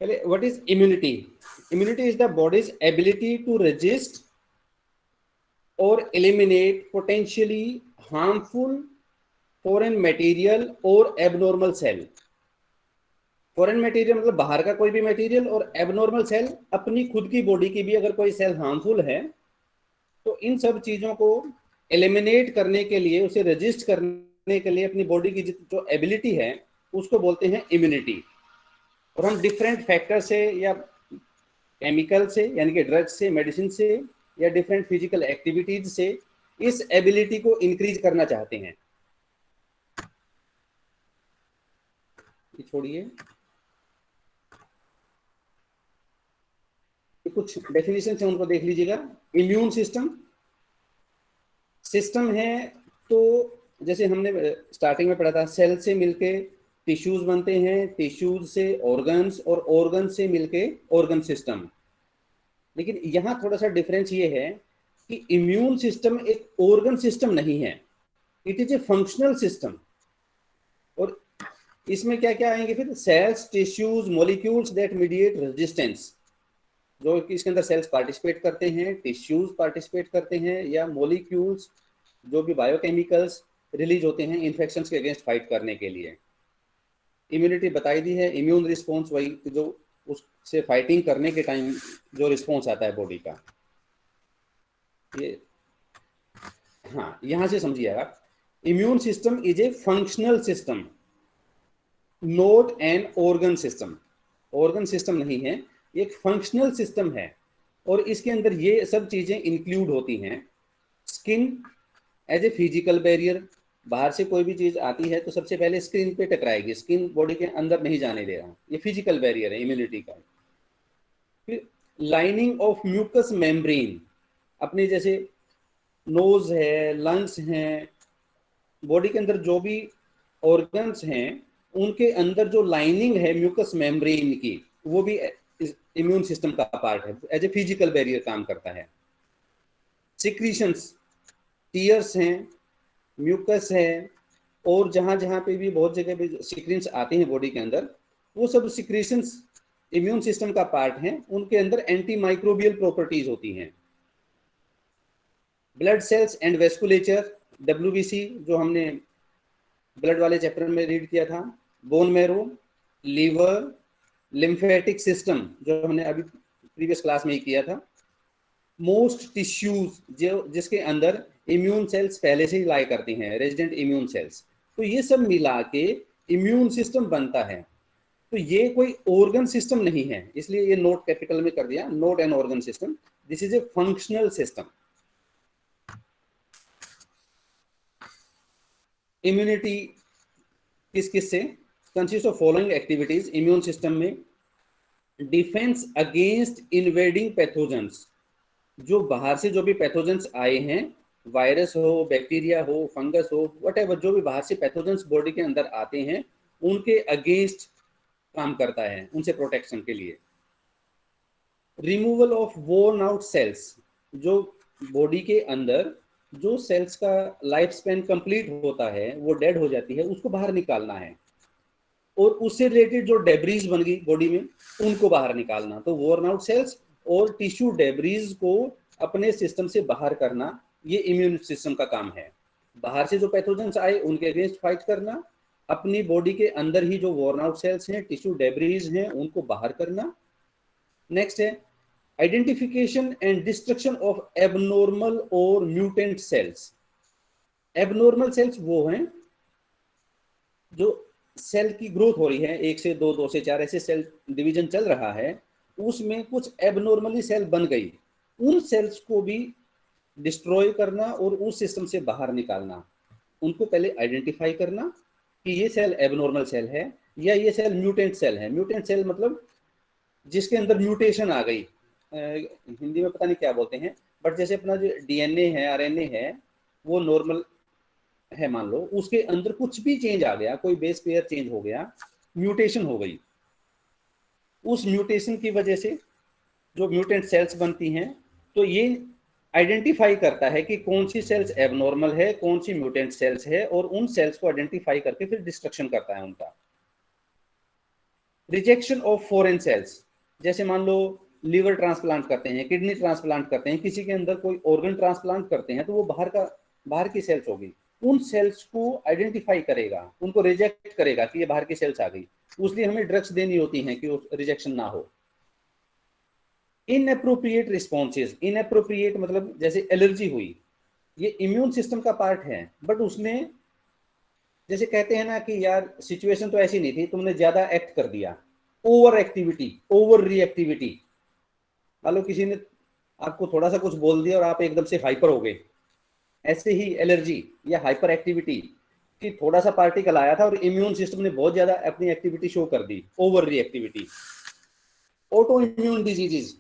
पहले what is immunity? Immunity is the body's ability to resist और eliminate potentially harmful foreign material और abnormal cell. Foreign material मतलब बाहर का कोई भी मटेरियल, और एबनॉर्मल सेल अपनी खुद की बॉडी की भी अगर कोई सेल हार्मफुल है, तो इन सब चीज़ों को एलिमिनेट करने के लिए, उसे रजिस्ट करने के लिए अपनी बॉडी की जो एबिलिटी है उसको बोलते हैं इम्यूनिटी। और हम डिफरेंट फैक्टर से या केमिकल से यानी कि ड्रग से, मेडिसिन से, या डिफरेंट फिजिकल एक्टिविटीज से इस एबिलिटी को इंक्रीज करना चाहते हैं। छोड़िए, कुछ डेफिनेशन है उनको देख लीजिएगा। इम्यून सिस्टम सिस्टम है, तो जैसे हमने स्टार्टिंग में पढ़ा था, सेल से मिलके टिश्यूज बनते हैं, टिश्यूज से ऑर्गन्स, और ऑर्गन से मिलके ऑर्गन सिस्टम। लेकिन यहाँ थोड़ा सा डिफरेंस ये है कि इम्यून सिस्टम एक ऑर्गन सिस्टम नहीं है, it is a functional system. और इसमें क्या क्या आएंगे फिर? Cells, tissues, molecules that mediate resistance, जो कि इसके अंदर सेल्स पार्टिसिपेट करते हैं, टिश्यूज पार्टिसिपेट करते हैं, या मॉलिक्यूल्स जो भी बायोकेमिकल्स रिलीज होते हैं इन्फेक्शंस के अगेंस्ट फाइट करने के लिए। इम्यूनिटी बताई दी है, इम्यून रिस्पॉन्स वही जो उससे फाइटिंग करने के टाइम जो रिस्पॉन्स आता है बॉडी का। ये हाँ, यहां से समझिएगा, immune system is a functional system, not an organ system. Organ system नहीं है, एक फंक्शनल सिस्टम है। और इसके अंदर ये सब चीजें इंक्लूड होती हैं। Skin as a physical barrier, बाहर से कोई भी चीज आती है तो सबसे पहले स्किन पे टकराएगी, स्किन बॉडी के अंदर नहीं जाने दे रहा, ये फिजिकल बैरियर है इम्यूनिटी का। फिर लाइनिंग ऑफ म्यूकस मेम्ब्रेन, अपने जैसे नोज है, लंग्स हैं, बॉडी के अंदर जो भी ऑर्गन्स हैं उनके अंदर जो लाइनिंग है म्यूकस मेम्ब्रेन की, वो भी इम्यून सिस्टम का पार्ट है, एज ए फिजिकल बैरियर काम करता है। सिक्रीशंस, टीयर्स हैं, म्यूकस है, और जहां जहां पे भी बहुत जगह पे सिक्रीन्स आते हैं बॉडी के अंदर, वो सब सिक्रीशंस इम्यून सिस्टम का पार्ट हैं। उनके अंदर एंटी माइक्रोबियल प्रॉपर्टीज होती हैं। Blood cells and vasculature, WBC जो हमने ब्लड वाले चैप्टर में रीड किया था। Bone marrow, liver, lymphatic system जो हमने अभी प्रीवियस क्लास में ही किया था। मोस्ट टिश्यूज जो जिसके अंदर इम्यून सेल्स पहले से ही लाई करती हैं, रेजिडेंट इम्यून सेल्स, तो ये सब मिला के इम्यून सिस्टम बनता है। तो ये कोई ऑर्गन सिस्टम नहीं है, इसलिए ये नोट कैपिटल में कर दिया, note an organ system, this is a functional system. Immunity किस किस से consist of following activities immune system में? डिफेंस अगेंस्ट इन्वेडिंग पैथोजेंस, जो बाहर से जो भी पैथोजेंस आए हैं, वायरस हो, बैक्टीरिया हो, फंगस हो, वट जो भी बाहर से पैथोजेंस बॉडी के अंदर आते हैं उनके अगेंस्ट काम करता है, उनसे प्रोटेक्शन के लिए। Removal of worn out sales, जो बॉडी के अंदर जो सेल्स का लाइफ स्पेन कंप्लीट होता है, वो डेड हो जाती है, उसको बाहर निकालना है। और उससे रिलेटेड जो डेब्रीज बन गई बॉडी में उनको बाहर निकालना। तो वोर्न आउट सेल्स और टिश्यू डेब्रीज को अपने सिस्टम से बाहर करना, ये इम्यून सिस्टम का काम है। बाहर से जो पैथोजेंस आए उनके अगेंस्ट फाइट करना, अपनी बॉडी के अंदर ही जो वोर्न आउट सेल्स हैं, टिश्यू डेब्रीज हैं, उनको बाहर करना। नेक्स्ट है identification and destruction of abnormal और म्यूटेंट सेल्स। एबनॉर्मल सेल्स वो हैं जो सेल की ग्रोथ हो रही है, 1 से 2, 2 से 4, ऐसे सेल डिवीजन चल रहा है, उसमें कुछ एबनॉर्मली सेल बन गई, उन सेल्स को भी डिस्ट्रॉय करना और उस सिस्टम से बाहर निकालना। उनको पहले आइडेंटिफाई करना कि ये सेल एबनॉर्मल सेल है या ये सेल म्यूटेंट सेल है। म्यूटेंट सेल मतलब जिसके अंदर म्यूटेशन आ गई, हिंदी में पता नहीं क्या बोलते हैं, बट जैसे अपना जो डीएनए है, आरएनए है, वो नॉर्मल है मान लो, उसके अंदर कुछ भी चेंज आ गया, कोई बेस पेयर चेंज हो गया, म्यूटेशन हो गई, उस म्यूटेशन की वजह से जो म्यूटेंट सेल्स बनती हैं, तो ये आइडेंटिफाई करता है कि कौन सी सेल्स एबनॉर्मल है, कौन सी म्यूटेंट सेल्स है, और उन सेल्स को आइडेंटिफाई करके फिर डिस्ट्रक्शन करता है उनका। रिजेक्शन ऑफ फॉरेन सेल्स, जैसे मान लो लीवर ट्रांसप्लांट करते हैं, किडनी ट्रांसप्लांट करते हैं, किसी के अंदर कोई ऑर्गन ट्रांसप्लांट करते हैं, तो वो बाहर की सेल्स होगी, उन सेल्स को आइडेंटिफाई करेगा, उनको रिजेक्ट करेगा कि ये बाहर की सेल्स आ गई, उसलिए हमें ड्रग्स देनी होती हैं कि रिजेक्शन ना हो। इनअप्रोप्रिएट रिस्पॉन्सेज, इनअप्रोप्रिएट मतलब जैसे एलर्जी हुई, ये इम्यून सिस्टम का पार्ट है, बट उसने, जैसे कहते हैं ना कि यार सिचुएशन तो ऐसी नहीं थी, तुमने ज्यादा एक्ट कर दिया, ओवर एक्टिविटी, ओवर रिएक्टिविटी। मान लो किसी ने आपको थोड़ा सा कुछ बोल दिया और आप एकदम से हाइपर हो गए, ऐसे ही एलर्जी या हाइपर एक्टिविटी कि थोड़ा सा पार्टिकल आया था और इम्यून सिस्टम ने बहुत ज्यादा अपनी एक्टिविटी शो कर दी, over reactivity. Auto immune diseases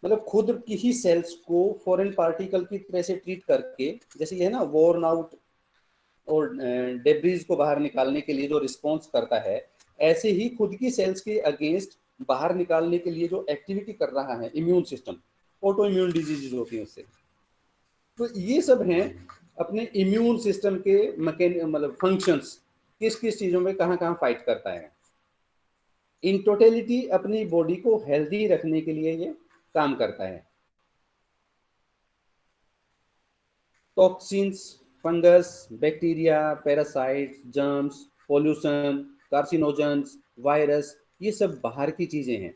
मतलब खुद की ही सेल्स को फॉरेन पार्टिकल की तरह से ट्रीट करके, जैसे ये है ना वॉर्न आउट और डेब्रीज को बाहर निकालने के लिए जो रिस्पॉन्स करता है, ऐसे ही खुद की सेल्स के अगेंस्ट बाहर निकालने के लिए जो एक्टिविटी कर रहा है immune system, auto immune diseases होती है उससे। तो ये सब हैं अपने इम्यून सिस्टम के मतलब फंक्शंस, किस किस चीजों में कहाँ कहाँ फाइट करता है। इन टोटेलिटी अपनी बॉडी को हेल्दी रखने के लिए ये काम करता है। Toxins, fungus, bacteria, parasites, germs, pollution, carcinogens, virus, ये सब बाहर की चीजें हैं।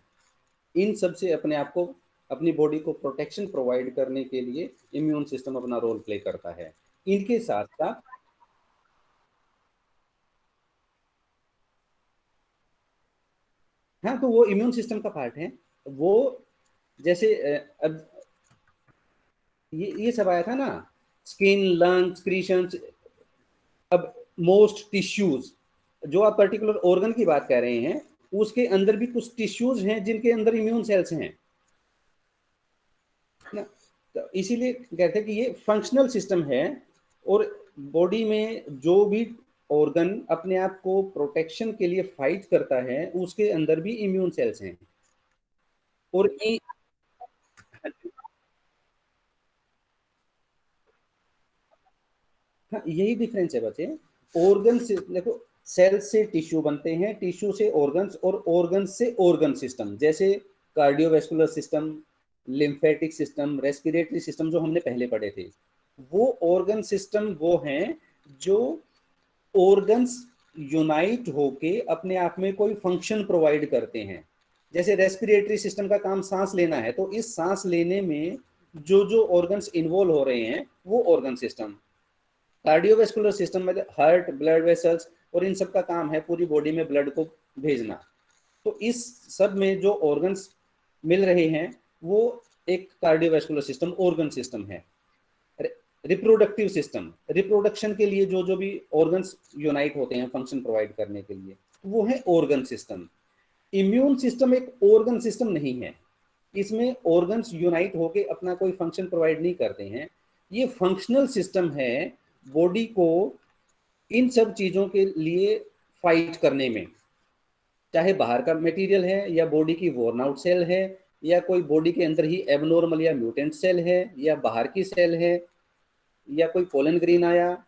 इन सब से अपने आप को, अपनी बॉडी को प्रोटेक्शन प्रोवाइड करने के लिए इम्यून सिस्टम अपना रोल प्ले करता है। इनके साथ साथ, हाँ तो वो इम्यून सिस्टम का पार्ट है। वो जैसे अब ये सब आया था ना, स्किन, लंग्स, क्रीशंस। अब मोस्ट टिश्यूज, जो आप पर्टिकुलर ऑर्गन की बात कर रहे हैं, उसके अंदर भी कुछ टिश्यूज हैं जिनके अंदर इम्यून सेल्स हैं ना। तो इसीलिए कहते हैं कि ये फंक्शनल सिस्टम है। और बॉडी में जो भी ऑर्गन अपने आप को प्रोटेक्शन के लिए फाइट करता है, उसके अंदर भी इम्यून सेल्स हैं। और ये, हाँ यही डिफरेंस है बच्चे। ऑर्गन से देखो, सेल से टिश्यू बनते हैं, टिश्यू से ऑर्गन्स, और ऑर्गन से ऑर्गन सिस्टम, जैसे cardiovascular system, lymphatic system, respiratory system जो हमने पहले पढ़े थे। वो ऑर्गन सिस्टम वो हैं जो ऑर्गन्स यूनाइट होके अपने आप में कोई फंक्शन प्रोवाइड करते हैं। जैसे रेस्पिरेटरी सिस्टम का काम सांस लेना है, तो इस सांस लेने में जो जो ऑर्गन्स इन्वॉल्व हो रहे हैं वो ऑर्गन सिस्टम। कार्डियोवैस्कुलर सिस्टम में हार्ट, ब्लड वेसल्स, और इन सब का काम है पूरी बॉडी में ब्लड को भेजना। तो इस सब में जो ऑर्गन्स मिल रहे हैं वो एक कार्डियोवैस्कुलर सिस्टम, ऑर्गन सिस्टम है। रिप्रोडक्टिव सिस्टम, रिप्रोडक्शन के लिए जो जो भी ऑर्गन्स यूनाइट होते हैं फंक्शन प्रोवाइड करने के लिए, वो है ऑर्गन सिस्टम। इम्यून सिस्टम एक ऑर्गन सिस्टम नहीं है, इसमें ऑर्गन्स यूनाइट होके अपना कोई फंक्शन प्रोवाइड नहीं करते हैं। ये फंक्शनल सिस्टम है बॉडी को इन सब चीजों के लिए फाइट करने में, चाहे बाहर का मटेरियल है या बॉडी की वॉर्न आउट सेल है, या कोई बॉडी के अंदर ही एबनॉर्मल या म्यूटेंट सेल है, या बाहर की सेल है, या कोई पोलन ग्रीन आया,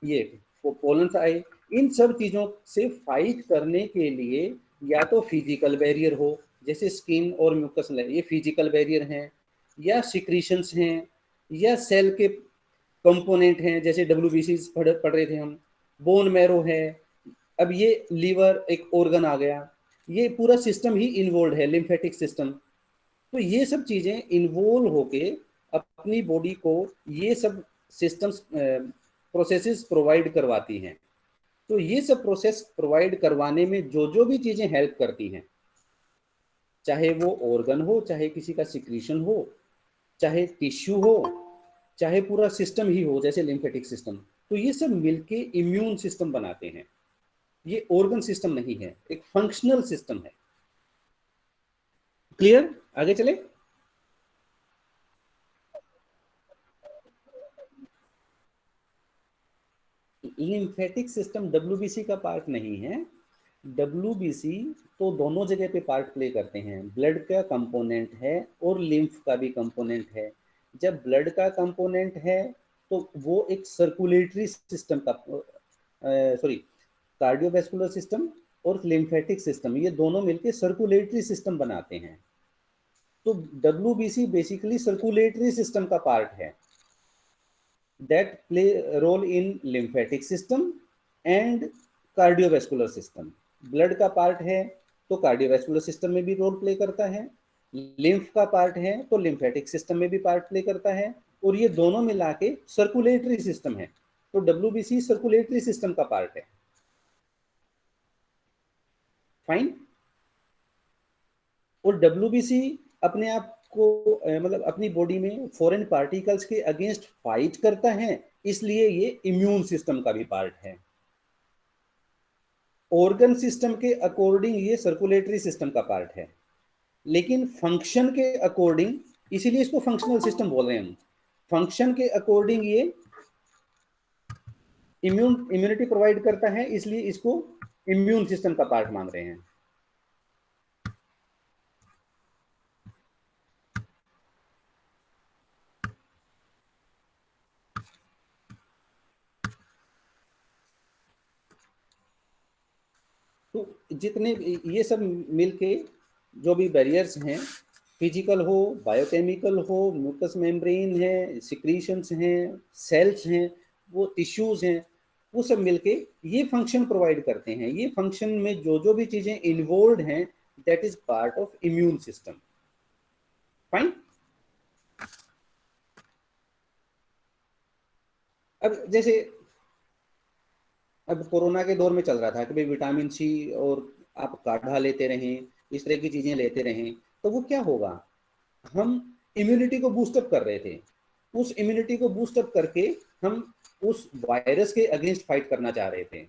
ये पोलन आए। इन सब चीजों से फाइट करने के लिए या तो फिजिकल बैरियर हो, जैसे स्किन और म्यूकस, ये फिजिकल बैरियर हैं, या सिक्रीशंस हैं, या सेल के कंपोनेंट हैं, जैसे डब्ल्यूबीसी पढ़ रहे थे हम, बोन मैरो है। अब ये लीवर एक ऑर्गन आ गया, ये पूरा सिस्टम ही इन्वॉल्व है, लिम्फेटिक सिस्टम। तो ये सब चीजें इन्वॉल्व होके अपनी बॉडी को ये सब सिस्टम्स, प्रोसेसेस प्रोवाइड करवाती हैं। तो ये सब प्रोसेस प्रोवाइड करवाने में जो जो भी चीजें हेल्प करती हैं, चाहे वो ऑर्गन हो, चाहे किसी का सिक्रीशन हो, चाहे टिश्यू हो, चाहे पूरा सिस्टम ही हो जैसे लिम्फेटिक सिस्टम, तो ये सब मिलके इम्यून सिस्टम बनाते हैं। ये ऑर्गन सिस्टम नहीं है, एक फंक्शनल सिस्टम है। क्लियर? आगे चले। लिम्फेटिक सिस्टम डब्ल्यूबीसी का पार्ट नहीं है। डब्ल्यूबीसी तो दोनों जगह पे पार्ट प्ले करते हैं, ब्लड का कंपोनेंट है और लिम्फ का भी कंपोनेंट है। जब ब्लड का कंपोनेंट है तो वो एक सर्कुलेटरी सिस्टम का, सॉरी, कार्डियोवैस्कुलर सिस्टम और लिम्फेटिक सिस्टम, ये दोनों मिलकर सर्कुलेटरी सिस्टम बनाते हैं। तो WBC बेसिकली सर्कुलेटरी सिस्टम का पार्ट है, that play role in lymphatic system and cardiovascular system. Blood का पार्ट है तो कार्डियोवैस्कुलर सिस्टम में भी रोल प्ले करता है, लिम्फ का पार्ट है तो लिम्फेटिक सिस्टम में भी पार्ट प्ले करता है, और ये दोनों मिला के सर्कुलेटरी सिस्टम है। तो WBC सर्कुलेटरी सिस्टम का पार्ट है। फाइन। और WBC अपने आप को मतलब अपनी बॉडी में फॉरेन पार्टिकल्स के अगेंस्ट फाइट करता है, इसलिए ये इम्यून सिस्टम का भी पार्ट है। ऑर्गन सिस्टम के अकॉर्डिंग ये सर्कुलेटरी सिस्टम का पार्ट है, लेकिन फंक्शन के अकॉर्डिंग, इसीलिए इसको फंक्शनल सिस्टम बोल रहे हैं हम, फंक्शन के अकॉर्डिंग ये इम्यूनिटी प्रोवाइड करता है, इसलिए इसको इम्यून सिस्टम का पार्ट मान रहे हैं। तो जितने ये सब मिलके जो भी बैरियर्स हैं, फिजिकल हो, बायोकेमिकल हो, म्यूकस मेम्ब्रेन है, सिक्रीशंस हैं, सेल्स हैं, वो टिश्यूज हैं, वो सब मिलके ये फंक्शन प्रोवाइड करते हैं। ये फंक्शन में जो जो भी चीजें इन्वॉल्व हैं, that is part of immune system. Fine. अब जैसे अब कोरोना के दौर में चल रहा था कि भाई विटामिन सी और आप काढ़ा लेते रहें, इस तरह की चीजें लेते रहें, तो वो क्या होगा, हम इम्यूनिटी को बूस्टअप कर रहे थे। उस इम्यूनिटी को बूस्टअप करके हम उस वायरस के अगेंस्ट फाइट करना चाह रहे थे।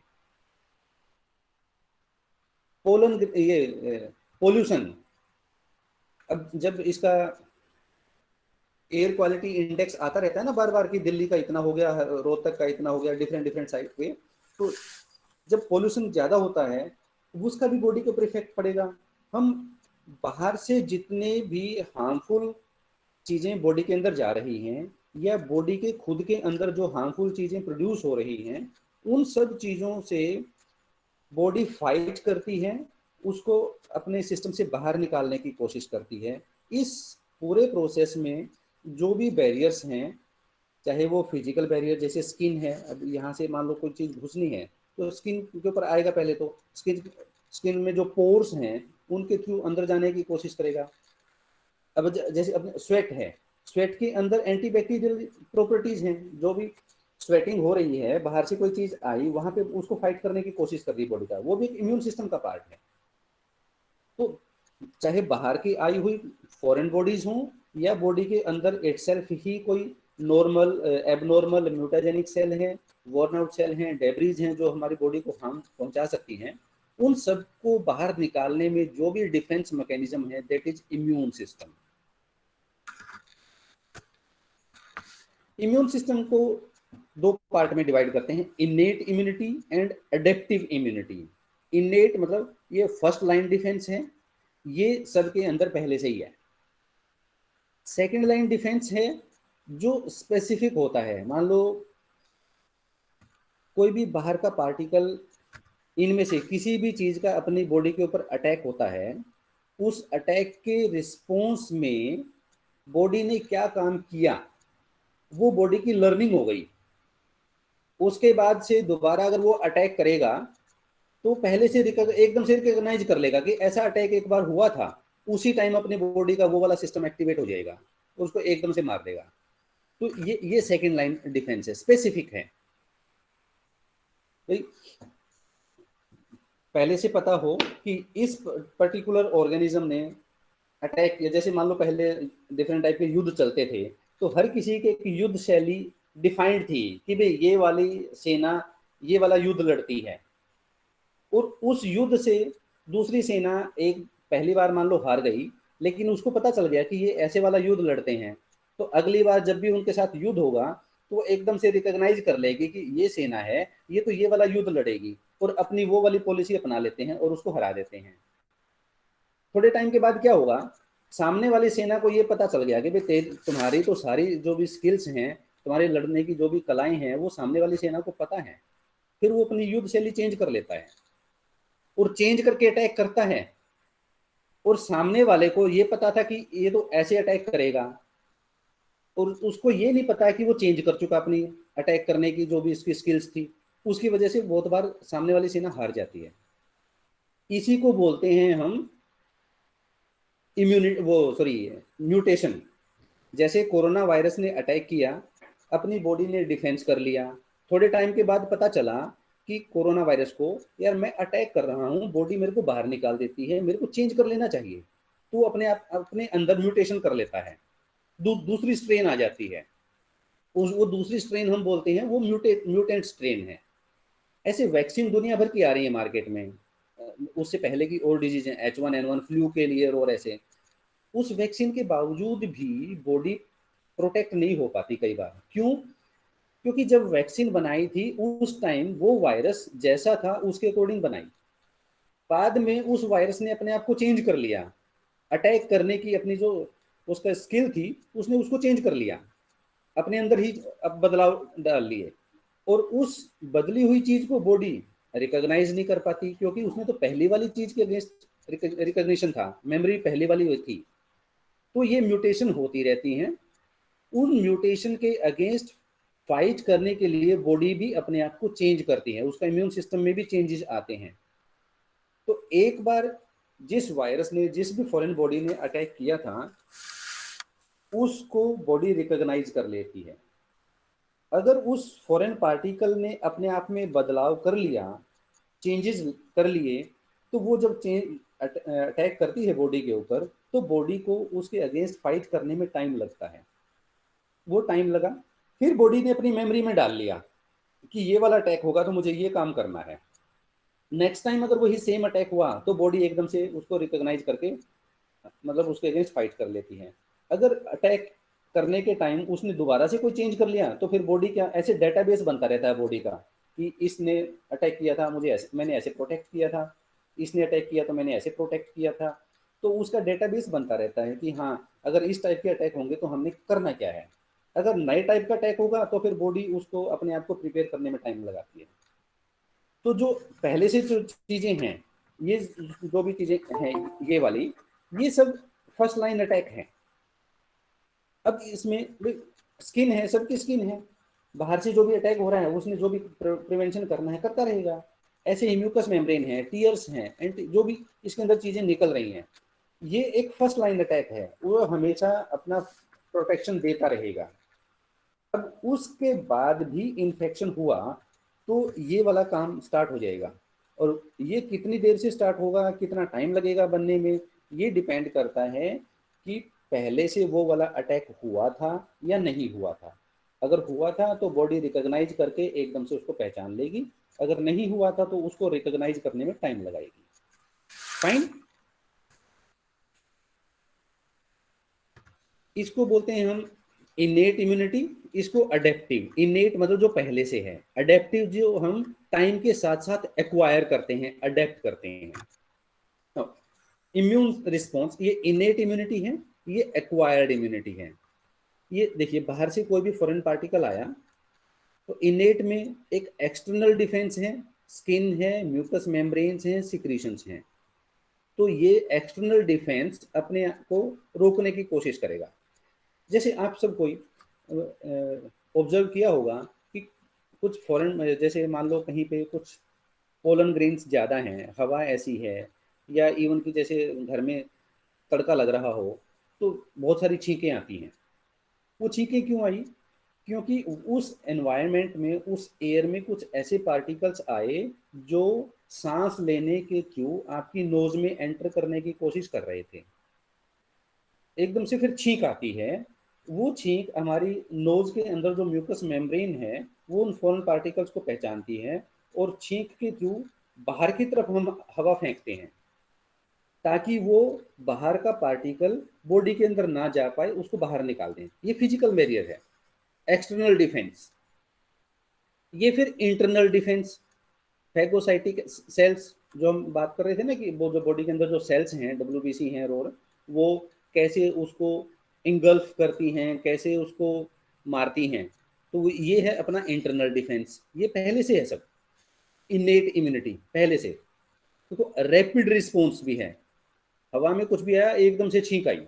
पोलन ये पोल्यूशन, अब जब इसका एयर क्वालिटी इंडेक्स आता रहता है ना बार बार, कि दिल्ली का इतना हो गया, रोहतक का इतना हो गया, डिफरेंट डिफरेंट साइड पे, तो जब पोल्यूशन ज्यादा होता है उसका भी बॉडी के ऊपर इफेक्ट पड़ेगा। हम बाहर से जितने भी हार्मफुल चीजें बॉडी के अंदर जा रही हैं, या बॉडी के खुद के अंदर जो हार्मफुल चीजें प्रोड्यूस हो रही हैं, उन सब चीजों से बॉडी फाइट करती है, उसको अपने सिस्टम से बाहर निकालने की कोशिश करती है। इस पूरे प्रोसेस में जो भी बैरियर्स हैं, चाहे वो फिजिकल बैरियर जैसे स्किन है, अब यहाँ से मान लो कोई चीज़ घुसनी है तो स्किन के ऊपर आएगा पहले, तो स्किन स्किन में जो पोर्स हैं उनके थ्रू अंदर जाने की कोशिश करेगा। अब जैसे अपने स्वेट है, स्वेट के अंदर एंटीबैक्टीरियल प्रॉपर्टीज हैं, जो भी स्वेटिंग हो रही है, बाहर से कोई चीज आई वहां पे उसको फाइट करने की कोशिश कर रही है बॉडी का, वो भी एक इम्यून सिस्टम का पार्ट है। तो चाहे बाहर की आई हुई फॉरेन बॉडीज हों, या बॉडी के अंदर इटसेल्फ ही कोई नॉर्मल एबनॉर्मल म्यूटाजेनिक सेल है, वॉर्न आउट सेल हैं, डेब्रीज हैं जो हमारी बॉडी को हार्म पहुंचा सकती हैं, उन सबको बाहर निकालने में जो भी डिफेंस मैकेनिज्म है, that is immune system. Immune system को दो पार्ट में डिवाइड करते हैं, innate immunity and adaptive immunity. इनेट मतलब ये फर्स्ट लाइन डिफेंस है, ये सबके अंदर पहले से ही है। सेकेंड लाइन डिफेंस है जो स्पेसिफिक होता है, मान लो कोई भी बाहर का पार्टिकल, इनमें से किसी भी चीज का अपनी बॉडी के ऊपर अटैक होता है, उस अटैक के रिस्पॉन्स में बॉडी ने क्या काम किया, वो बॉडी की लर्निंग हो गई। उसके बाद से दोबारा अगर वो अटैक करेगा तो पहले से एकदम से रिकॉग्नाइज कर लेगा कि ऐसा अटैक एक बार हुआ था, उसी टाइम अपनी बॉडी का वो वाला सिस्टम एक्टिवेट हो जाएगा, उसको एकदम से मार देगा। तो ये सेकेंड लाइन डिफेंस है, स्पेसिफिक है। भाई पहले से पता हो कि इस पर्टिकुलर ऑर्गेनिज्म ने अटैक किया, जैसे मान लो पहले डिफरेंट टाइप के युद्ध चलते थे, तो हर किसी के एक युद्ध शैली डिफाइंड थी कि भाई ये वाली सेना ये वाला युद्ध लड़ती है, और उस युद्ध से दूसरी सेना एक पहली बार मान लो हार गई, लेकिन उसको पता चल गया कि ये ऐसे वाला युद्ध लड़ते हैं, तो अगली बार जब भी उनके साथ युद्ध होगा तो वो एकदम से रिकॉग्नाइज कर लेगी कि ये सेना है, ये तो ये वाला युद्ध लड़ेगी, और अपनी वो वाली पॉलिसी अपना लेते हैं और उसको हरा देते हैं। थोड़े टाइम के बाद क्या होगा, सामने वाली सेना को ये पता चल गया कि भाई तुम्हारी तो सारी जो भी स्किल्स हैं, तुम्हारे लड़ने की जो भी कलाएं हैं, वो सामने वाली सेना को पता है, फिर वो अपनी युद्ध शैली चेंज कर लेता है। और चेंज करके अटैक करता है, और सामने वाले को ये पता था कि ये तो ऐसे अटैक करेगा, और उसको ये नहीं पता कि वो चेंज कर चुका अपनी अटैक करने की जो भी इसकी स्किल्स थी, उसकी वजह से बहुत बार सामने वाली सेना हार जाती है। इसी को बोलते हैं हम इम्यूनिटी, वो सॉरी, म्यूटेशन। जैसे कोरोना वायरस ने अटैक किया, अपनी बॉडी ने डिफेंस कर लिया, थोड़े टाइम के बाद पता चला कि कोरोना वायरस को, यार मैं अटैक कर रहा हूँ, बॉडी मेरे को बाहर निकाल देती है, मेरे को चेंज कर लेना चाहिए। तो अपने आप अपने अंदर म्यूटेशन कर लेता है, दूसरी स्ट्रेन आ जाती है, वो दूसरी स्ट्रेन हम बोलते हैं वो म्यूटेंट स्ट्रेन है। ऐसे वैक्सीन दुनिया भर की आ रही है मार्केट में, उससे पहले की और डिजीज हैं, H1N1 फ्लू के लिए, और ऐसे उस वैक्सीन के बावजूद भी बॉडी प्रोटेक्ट नहीं हो पाती कई बार। क्यों? क्योंकि जब वैक्सीन बनाई थी उस टाइम वो वायरस जैसा था उसके अकॉर्डिंग बनाई, बाद में उस वायरस ने अपने आप को चेंज कर लिया, अटैक करने की अपनी जो उसका स्किल थी उसने उसको चेंज कर लिया, अपने अंदर ही अब बदलाव डाल लिए, और उस बदली हुई चीज को बॉडी रिकॉग्नाइज नहीं कर पाती, क्योंकि उसने तो पहली वाली चीज के अगेंस्ट रिकॉग्निशन था, मेमोरी पहली वाली हुई थी। तो ये म्यूटेशन होती रहती हैं, उन म्यूटेशन के अगेंस्ट फाइट करने के लिए बॉडी भी अपने आप को चेंज करती है, उसका इम्यून सिस्टम में भी चेंजेस आते हैं। तो एक बार जिस वायरस ने, जिस भी फॉरेन बॉडी ने अटैक किया था, उसको बॉडी रिकॉग्नाइज कर लेती है। अगर उस फॉरेन पार्टिकल ने अपने आप में बदलाव कर लिया, चेंजेस कर लिए, तो वो जब चेंज अटैक करती है बॉडी के ऊपर, तो बॉडी को उसके अगेंस्ट फाइट करने में टाइम लगता है। वो टाइम लगा, फिर बॉडी ने अपनी मेमोरी में डाल लिया कि ये वाला अटैक होगा तो मुझे ये काम करना है। नेक्स्ट टाइम अगर वही सेम अटैक हुआ तो बॉडी एकदम से उसको रिकॉग्नाइज करके, मतलब उसके अगेंस्ट फाइट कर लेती है। अगर अटैक करने के टाइम उसने दोबारा से कोई चेंज कर लिया, तो फिर बॉडी क्या, ऐसे डेटाबेस बनता रहता है बॉडी का कि इसने अटैक किया था मुझे ऐसे, मैंने ऐसे प्रोटेक्ट किया था, इसने अटैक किया तो मैंने ऐसे प्रोटेक्ट किया था। तो उसका डेटाबेस बनता रहता है कि हाँ, अगर इस टाइप के अटैक होंगे तो हमने करना क्या है। अगर नए टाइप का अटैक होगा तो फिर बॉडी उसको अपने आप को प्रिपेयर करने में टाइम लगाती है। तो जो पहले से जो चीजें हैं, ये जो भी चीजें हैं, ये वाली, ये सब फर्स्ट लाइन अटैक है। अब इसमें स्किन है, सबकी स्किन है, बाहर से जो भी अटैक हो रहा है उसने जो भी प्रिवेंशन करना है करता रहेगा। ऐसे ही म्यूकस मेम्ब्रेन है, टीयर्स हैं, जो भी इसके अंदर चीजें निकल रही हैं, ये एक फर्स्ट लाइन अटैक है, वो हमेशा अपना प्रोटेक्शन देता रहेगा। अब उसके बाद भी इन्फेक्शन हुआ तो ये वाला काम स्टार्ट हो जाएगा, और ये कितनी देर से स्टार्ट होगा, कितना टाइम लगेगा बनने में, ये डिपेंड करता है कि पहले से वो वाला अटैक हुआ था या नहीं हुआ था। अगर हुआ था तो बॉडी रिकॉग्नाइज करके एकदम से उसको पहचान लेगी, अगर नहीं हुआ था तो उसको रिकॉग्नाइज करने में टाइम लगाएगी। फाइन। इसको बोलते हैं हम इनेट इम्यूनिटी, इसको अडेप्टिव। इनेट मतलब जो पहले से है, अडेप्टिव जो हम टाइम के साथ साथ एक्वायर करते हैं, अडेप्ट करते हैं। इम्यून रिस्पॉन्स, ये इनेट इम्यूनिटी है, ये एक्वायर्ड इम्यूनिटी है। ये देखिए, बाहर से कोई भी फॉरेन पार्टिकल आया तो इनेट में एक एक्सटर्नल डिफेंस है, स्किन है, म्यूकस मेम्ब्रेन्स हैं, सिक्रीशंस हैं। तो ये एक्सटर्नल डिफेंस अपने आप को रोकने की कोशिश करेगा। जैसे आप सब कोई ऑब्जर्व किया होगा कि कुछ फॉरेन, जैसे मान लो कहीं पे कुछ पोलन ग्रेन्स ज़्यादा हैं, हवा ऐसी है, या इवन कि जैसे घर में तड़का लग रहा हो तो बहुत सारी छींकें आती हैं। वो छींकें क्यों आई? क्योंकि उस एनवायरनमेंट में, उस एयर में कुछ ऐसे पार्टिकल्स आए जो सांस लेने के थ्रू आपकी नोज में एंटर करने की कोशिश कर रहे थे। एकदम से फिर छींक आती है, वो छींक हमारी नोज के अंदर जो म्यूकस मेम्ब्रेन है वो उन फॉरेन पार्टिकल्स को पहचानती है, और छींक के थ्रू बाहर की तरफ हम हवा फेंकते हैं ताकि वो बाहर का पार्टिकल बॉडी के अंदर ना जा पाए, उसको बाहर निकाल दें। ये फिजिकल बैरियर है, एक्सटर्नल डिफेंस। ये फिर इंटरनल डिफेंस, फैगोसाइटिक सेल्स, जो हम बात कर रहे थे ना कि वो जो बॉडी के अंदर जो सेल्स हैं, WBC हैं, रोड, वो कैसे उसको इंगल्फ करती हैं, कैसे उसको मारती हैं। तो ये है अपना इंटरनल डिफेंस, ये पहले से है सब, इनेट इम्यूनिटी पहले से। तो रैपिड रिस्पॉन्स भी है, हवा में कुछ भी आया एकदम से छींक आई,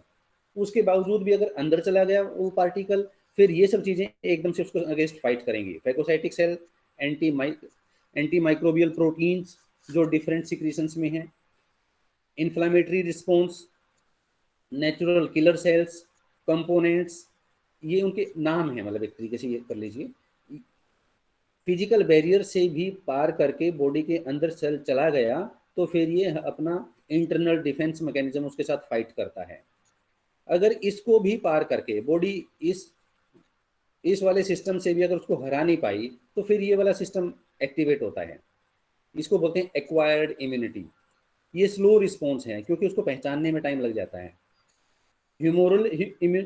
उसके बावजूद भी अगर अंदर चला गया वो पार्टिकल, फिर ये सब चीजें एकदम से उसको अगेंस्ट फाइट करेंगी। Phagocytic cell, anti microbial proteins जो डिफरेंट सिक्रीशंस में हैं, inflammatory response, natural killer cells, components, ये उनके नाम है, मतलब एक तरीके से ये कर लीजिए। फिजिकल बैरियर से भी पार करके बॉडी के अंदर सेल चला गया तो फिर ये अपना इंटरनल डिफेंस मैकेनिज्म उसके साथ फाइट करता है। अगर इसको भी पार करके बॉडी इस वाले सिस्टम से भी अगर उसको हरा नहीं पाई तो फिर ये वाला सिस्टम एक्टिवेट होता है। इसको बोलते हैं एक्वायर्ड इम्यूनिटी। ये स्लो रिस्पॉन्स है क्योंकि उसको पहचानने में टाइम लग जाता है। ह्यूमोरल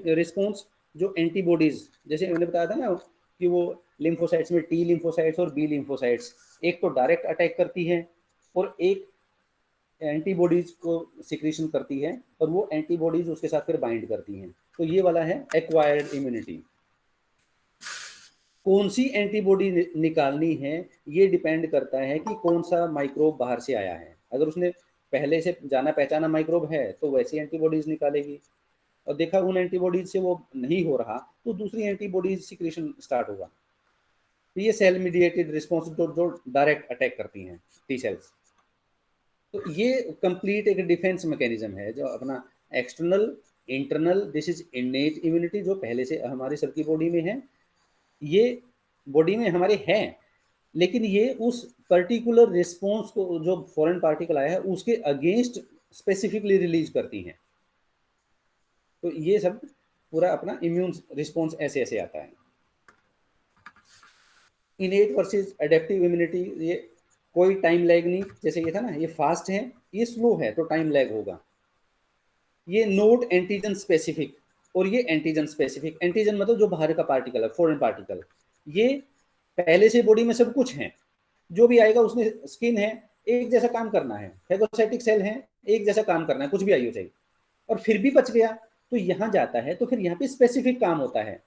रिस्पॉन्स, जो एंटीबॉडीज, जैसे मैंने बताया था ना कि वो लिम्फोसाइट्स में टी लिम्फोसाइट्स और बी लिम्फोसाइट्स, एक तो डायरेक्ट अटैक करती है और एक एंटीबॉडीज को सिक्रीशन करती है और वो एंटीबॉडीज उसके साथ फिर बाइंड करती हैं। तो ये वाला है एक्वायर्ड इम्यूनिटी। कौन सी एंटीबॉडी निकालनी है ये डिपेंड करता है कि कौन सा माइक्रोब बाहर से आया है। अगर उसने पहले से जाना पहचाना माइक्रोब है तो वैसी एंटीबॉडीज निकालेगी, और देखा उन एंटीबॉडीज से वो नहीं हो रहा तो दूसरी एंटीबॉडीज सिक्रीशन स्टार्ट होगा। तो ये सेल मीडिएटेड रिस्पॉन्स जो डायरेक्ट अटैक करती हैं टी सेल्स। तो ये कंप्लीट एक डिफेंस मैकेनिज्म है जो अपना external, internal, this is innate immunity जो पहले से हमारी सबकी बॉडी में है, ये बॉडी में हमारे हैं, लेकिन ये उस पर्टिकुलर रिस्पॉन्स को जो फॉरेन पार्टिकल आया है उसके अगेंस्ट स्पेसिफिकली रिलीज करती हैं। तो ये सब पूरा अपना इम्यून रिस्पॉन्स ऐसे ऐसे आता है। इनेट वर्सेस एडेप्टिव इम्यूनिटी, ये कोई टाइम लैग नहीं, जैसे ये था ना ये फास्ट है ये स्लो है तो टाइम लैग होगा। ये नोट एंटीजन स्पेसिफिक और ये एंटीजन स्पेसिफिक। एंटीजन मतलब जो बाहर का पार्टिकल है, फॉरेन पार्टिकल, ये पहले से बॉडी में सब कुछ है, जो भी आएगा उसने स्किन है एक जैसा काम करना है, फेगोसाइटिक सेल है एक जैसा काम करना है, कुछ भी आई हो चाहिए, और फिर भी बच गया तो यहाँ जाता है तो फिर यहाँ पे स्पेसिफिक काम होता है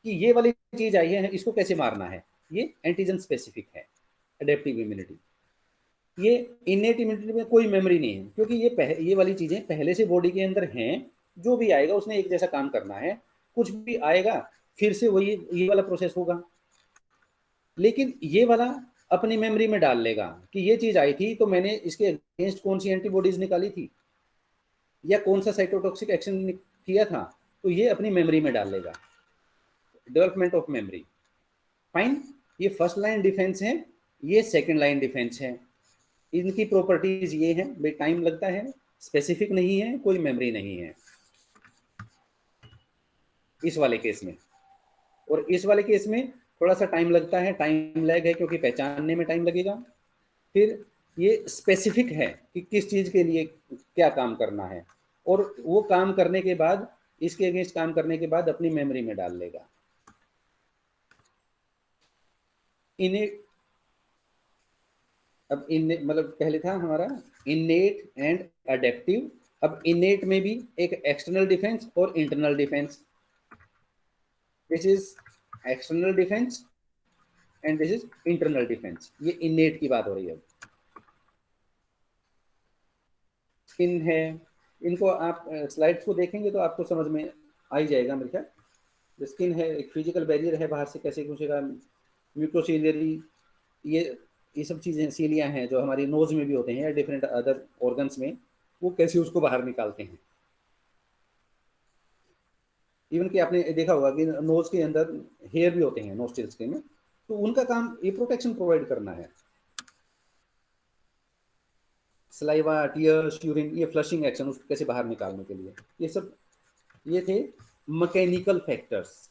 कि ये वाली चीज आई है इसको कैसे मारना है। ये एंटीजन स्पेसिफिक है एडेप्टिव इम्यूनिटी। ये इनेट इम्यूनिटी में कोई मेमोरी नहीं है क्योंकि ये वाली चीजें पहले से बॉडी के अंदर हैं, जो भी आएगा उसने एक जैसा काम करना है, कुछ भी आएगा फिर से वही ये वाला प्रोसेस होगा। लेकिन ये वाला अपनी मेमोरी में डाल लेगा कि ये चीज आई थी तो मैंने इसके अगेंस्ट कौन सी एंटीबॉडीज निकाली थी या कौन सा साइटोटॉक्सिक एक्शन किया था, तो ये अपनी मेमोरी में डाल लेगा। Development of memory, fine. ये फर्स्ट लाइन डिफेंस है, ये सेकंड लाइन डिफेंस है। इनकी प्रॉपर्टीज ये हैं, भाई टाइम लगता है, स्पेसिफिक नहीं है, कोई मेमोरी नहीं है इस वाले केस में। और इस वाले केस में थोड़ा सा टाइम लगता है, टाइम लैग है क्योंकि पहचानने में टाइम लगेगा। फिर ये स्पेसिफिक है कि किस चीज के लिए क्या काम करना है, और वो काम करने के बाद, इसके अगेंस्ट काम करने के बाद अपनी मेमोरी में डाल लेगा। इन्हें अब इन मतलब पहले था हमारा इनेट एंड अडेप्टिव, अब इनेट में भी एक एक्सटर्नल डिफेंस और internal defence. This is external defence and this is internal defence. ये इनेट की बात हो रही है। स्किन है, इनको आप स्लाइड्स को देखेंगे तो आपको समझ में आ ही जाएगा मेरे ख्याल। स्किन है एक फिजिकल बैरियर है, बाहर से कैसे घुसेगा। म्यूकोसिलियरी, ये सब चीज़ें सीलियाँ हैं जो हमारी नोज में भी होते हैं या डिफरेंट अदर ऑर्गन्स में, वो कैसे उसको बाहर निकालते हैं। इवन कि आपने देखा होगा कि नोज के अंदर हेयर भी होते हैं नोस्ट्रिल्स के में, तो उनका काम ये प्रोटेक्शन प्रोवाइड करना है। सलाइवा, टीयर्स, यूरिन, ये फ्लशिंग एक्शन उसको कैसे बाहर निकालने के लिए, ये सब ये थे मैकेनिकल फैक्टर्स।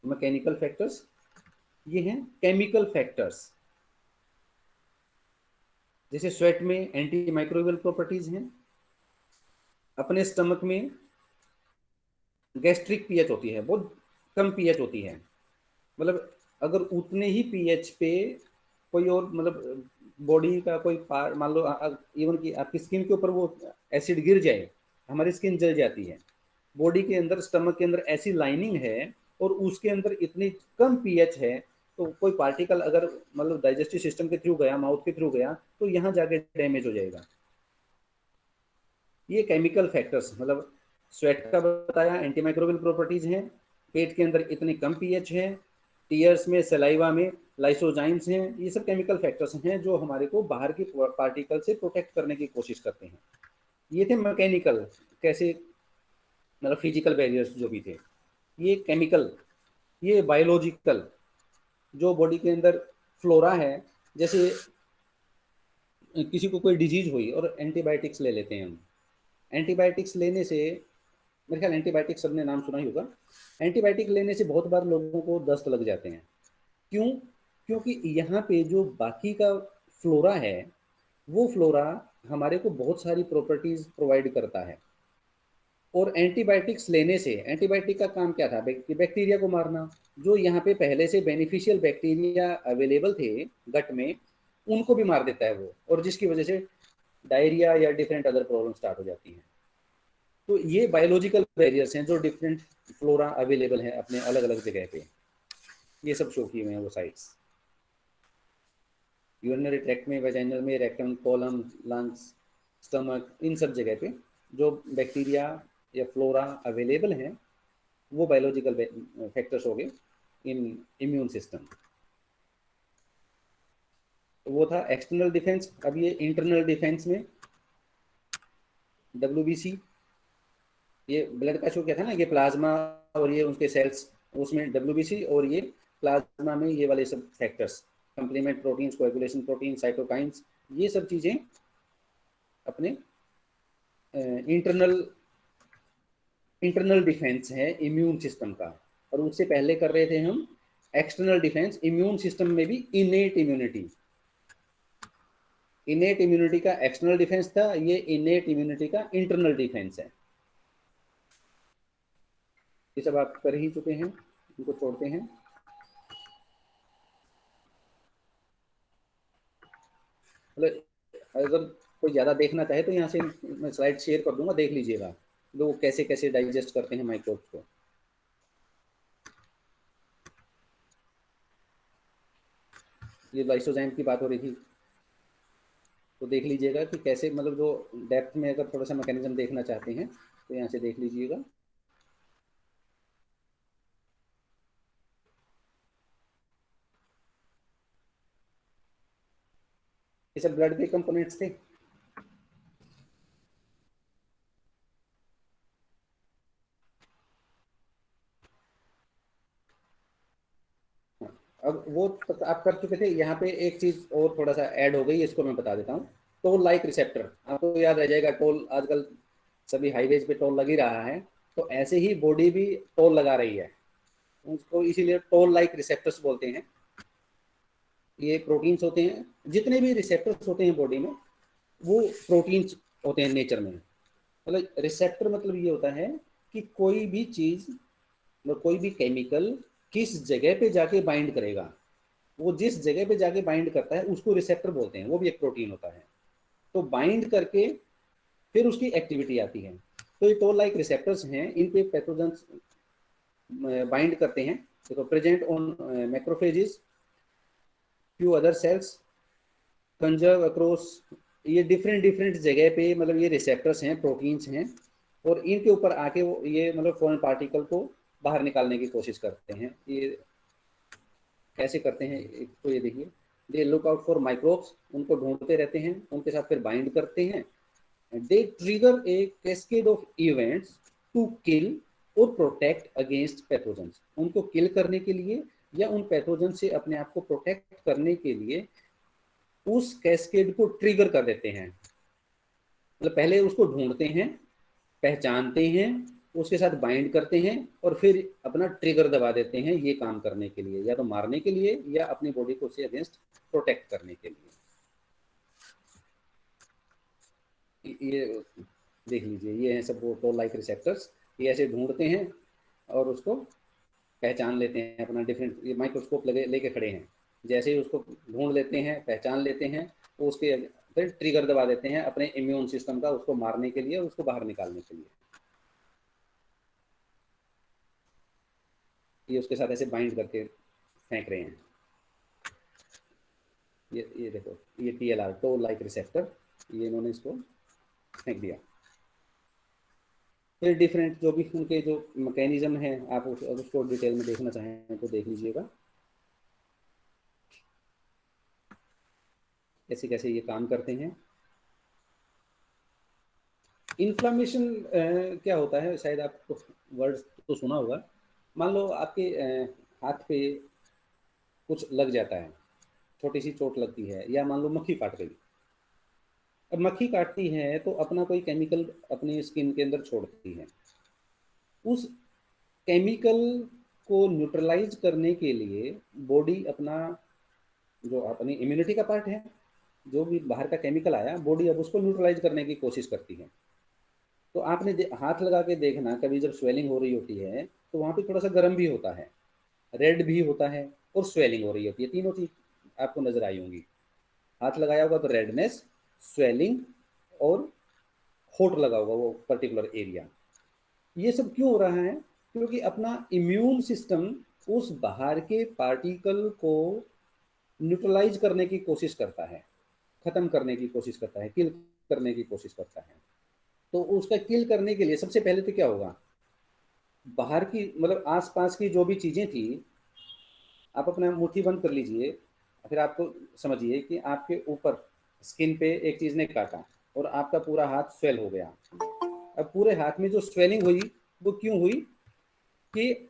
मैकेनिकल फैक्टर्स, ये हैं केमिकल फैक्टर्स। जैसे स्वेट में एंटी माइक्रोबियल प्रॉपर्टीज हैं, अपने स्टमक में गैस्ट्रिक पीएच होती है, बहुत कम पीएच होती है, मतलब अगर उतने ही पीएच पे कोई और मतलब बॉडी का कोई पार्ट, मान लो इवन कि आपकी स्किन के ऊपर वो एसिड गिर जाए, हमारी स्किन जल जाती है। बॉडी के अंदर स्टमक के अंदर ऐसी लाइनिंग है और उसके अंदर इतनी कम पीएच है तो कोई पार्टिकल अगर मतलब डाइजेस्टिव सिस्टम के थ्रू गया, माउथ के थ्रू गया, तो यहाँ जाके डैमेज हो जाएगा। ये केमिकल फैक्टर्स, मतलब स्वेट का बताया, एंटीमाइक्रोबियल प्रॉपर्टीज हैं, पेट के अंदर इतने कम पीएच है, टीयर्स में, सलाइवा में लाइसोजाइम्स हैं, ये सब केमिकल फैक्टर्स हैं जो हमारे को बाहर की पार्टिकल से प्रोटेक्ट करने की कोशिश करते हैं। ये थे मैकेनिकल, कैसे मतलब फिजिकल बैरियर्स जो भी थे। ये केमिकल, ये बायोलॉजिकल, जो बॉडी के अंदर फ्लोरा है, जैसे किसी को कोई डिजीज हुई और एंटीबायोटिक्स ले लेते हैं हम। एंटीबायोटिक्स लेने से, मेरे ख्याल एंटीबायोटिक्स सबने नाम सुना ही होगा, एंटीबायोटिक लेने से बहुत बार लोगों को दस्त लग जाते हैं। क्यों? क्योंकि यहाँ पे जो बाकी का फ्लोरा है, वो फ्लोरा हमारे को बहुत सारी प्रॉपर्टीज प्रोवाइड करता है। और एंटीबायोटिक्स लेने से, एंटीबायोटिक का काम क्या था? बैक्टीरिया को मारना। जो यहाँ पे पहले से बेनिफिशियल बैक्टीरिया अवेलेबल थे गट में, उनको भी मार देता है वो, और जिसकी वजह से डायरिया या डिफरेंट अदर प्रॉब्लम स्टार्ट हो जाती हैं। तो ये बायोलॉजिकल बैरियर्स हैं जो डिफरेंट फ्लोरा अवेलेबल है अपने अलग अलग जगह पे, ये सब शो किए हुए हैं वो साइट्स। यूरिनरी ट्रैक्ट में, वेजाइनल में, रेक्टम, कोलम, लंग्स, स्टमक, इन सब जगह पे जो बैक्टीरिया या फ्लोरा अवेलेबल हैं, वो बायोलॉजिकल फैक्टर्स हो गए इन इम्यून सिस्टम। तो वो था एक्सटर्नल डिफेंस। अब ये इंटरनल डिफेंस में WBC, ये ब्लड का शो क्या था ना, ये प्लाज्मा और ये उनके सेल्स, उसमें WBC, और ये प्लाज्मा में ये वाले सब factors, complement proteins, coagulation protein, cytokines, ये सब चीज़ें अपने इंटरनल इंटरनल डिफेंस है इम्यून सिस्टम का। और उससे पहले कर रहे थे हम एक्सटर्नल डिफेंस। इम्यून सिस्टम में भी इनेट इम्यूनिटी, इनेट इम्यूनिटी का एक्सटर्नल डिफेंस था, ये इनेट इम्यूनिटी का इंटरनल डिफेंस है। ये सब आप कर ही चुके हैं, इनको छोड़ते हैं। मतलब अगर कोई ज़्यादा देखना चाहे तो यहाँ से मैं स्लाइड शेयर कर दूंगा, देख लीजिएगा लोग कैसे कैसे डाइजेस्ट करते हैं माइक्रोब्स को। ये लाइसोजाइम की बात हो रही थी, तो देख लीजिएगा कि कैसे, मतलब जो डेप्थ में अगर थोड़ा सा मैकेनिज्म देखना चाहते हैं तो यहाँ से देख लीजिएगा। ये सब ब्लड के कंपोनेंट्स थे। अब वो तो आप कर चुके थे। यहाँ पे एक चीज और थोड़ा सा ऐड हो गई, इसको मैं बता देता हूँ। टोल लाइक रिसेप्टर, आपको याद रह जाएगा, टोल आजकल सभी हाईवेज पे टोल लग ही रहा है, तो ऐसे ही बॉडी भी टोल लगा रही है, उसको इसीलिए टोल लाइक रिसेप्टर्स बोलते हैं। ये प्रोटीन्स होते हैं, जितने भी रिसेप्टर्स होते हैं बॉडी में, वो प्रोटीन्स होते हैं नेचर में। मतलब रिसेप्टर मतलब ये होता है कि कोई भी चीज, मतलब कोई भी केमिकल किस जगह पे जाके बाइंड करेगा, वो जिस जगह पे जाके बाइंड करता है उसको रिसेप्टर बोलते हैं, वो भी एक प्रोटीन होता है। तो बाइंड करके फिर उसकी एक्टिविटी आती है। तो ये टोल लाइक रिसेप्टर्स हैं, इन पे पैथोजेंस बाइंड करते हैं। देखो, present on macrophages, few other sales, conserve across, ये डिफरेंट डिफरेंट जगह पे, मतलब ये रिसेप्टर्स हैं, प्रोटीन्स हैं, और इनके ऊपर आके वो ये मतलब फॉरेन पार्टिकल को बाहर निकालने की कोशिश करते हैं। ये कैसे करते हैं, एक तो ये देखिए, they look out for microbes, उनको ढूंढते रहते हैं, उनके साथ फिर बाइंड करते हैं। They trigger a cascade of events to kill और प्रोटेक्ट अगेंस्ट पैथोजेंस, उनको किल करने के लिए या उन पैथोजन से अपने आप को प्रोटेक्ट करने के लिए उस कैस्केड को ट्रिगर कर देते हैं। मतलब पहले उसको ढूंढते हैं, पहचानते हैं, उसके साथ बाइंड करते हैं, और फिर अपना ट्रिगर दबा देते हैं ये काम करने के लिए, या तो मारने के लिए या अपनी बॉडी को उससे अगेंस्ट प्रोटेक्ट करने के लिए। ये देख लीजिए, ये हैं सब वो टोल लाइक रिसेप्टर्स, ये ऐसे ढूंढते हैं और उसको पहचान लेते हैं अपना डिफरेंट, ये माइक्रोस्कोप लगे लेके खड़े हैं, जैसे ही उसको ढूंढ लेते हैं, पहचान लेते हैं, तो उसके फिर ट्रिगर दबा देते हैं अपने इम्यून सिस्टम का, उसको मारने के लिए, उसको बाहर निकालने के लिए। ये उसके साथ ऐसे बाइंड करके फेंक रहे हैं। ये देखो, ये TLR, टोल लाइक रिसेप्टर, ये इन्होंने इसको फेंक दिया। फिर डिफरेंट जो भी उनके जो मैकेनिज्म है, आप उसको डिटेल में देखना चाहें तो देख लीजिएगा कैसे कैसे ये काम करते हैं। इन्फ्लामेशन क्या होता है, शायद आपको वर्ड तो सुना होगा। मान लो आपके हाथ पे कुछ लग जाता है, छोटी सी चोट लगती है, या मान लो मक्खी काट गई। अब मक्खी काटती है तो अपना कोई केमिकल अपनी स्किन के अंदर छोड़ती है। उस केमिकल को न्यूट्रलाइज करने के लिए बॉडी अपना, जो अपनी इम्यूनिटी का पार्ट है, जो भी बाहर का केमिकल आया, बॉडी अब उसको न्यूट्रलाइज करने की कोशिश करती है। तो आपने हाथ लगा के देखना, कभी जब स्वेलिंग हो रही होती है तो वहाँ पे थोड़ा सा गर्म भी होता है, रेड भी होता है, और स्वेलिंग हो रही होती है। तीनों चीज आपको नजर आई होंगी। हाथ लगाया होगा तो रेडनेस, स्वेलिंग, और होठ लगा होगा वो पर्टिकुलर एरिया। ये सब क्यों हो रहा है? क्योंकि अपना इम्यून सिस्टम उस बाहर के पार्टिकल को न्यूट्रलाइज करने की कोशिश करता है, खत्म करने की कोशिश करता है, किल करने की कोशिश करता है। तो उसका किल करने के लिए सबसे पहले तो क्या होगा, बाहर की मतलब आसपास की जो भी चीजें थी, आप अपना मुट्ठी बंद कर लीजिए, फिर आपको समझिए कि आपके ऊपर स्किन पे एक चीज ने काटा और आपका पूरा हाथ स्वेल हो गया। अब पूरे हाथ में जो स्वेलिंग हुई, वो क्यों हुई? कि